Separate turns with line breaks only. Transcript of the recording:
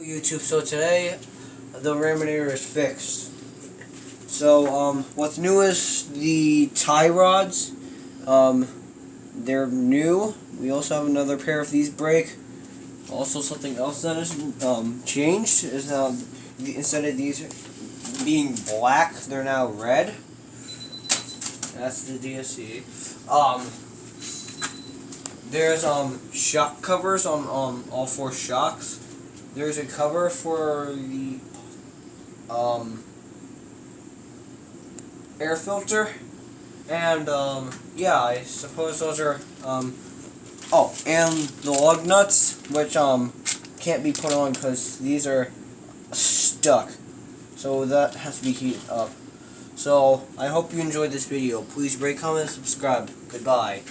YouTube, so today the Raminator is fixed. So what's new is the tie rods. They're new. We also have another pair of these break. Also something else that is changed is now instead of these being black, they're now red. That's the DSC. There's shock covers on all four shocks. There's a cover for the air filter, and yeah, I suppose those are oh, and the lug nuts, which can't be put on because these are stuck, so that has to be heated up. So I hope you enjoyed this video. Please rate, comment, and subscribe. Goodbye.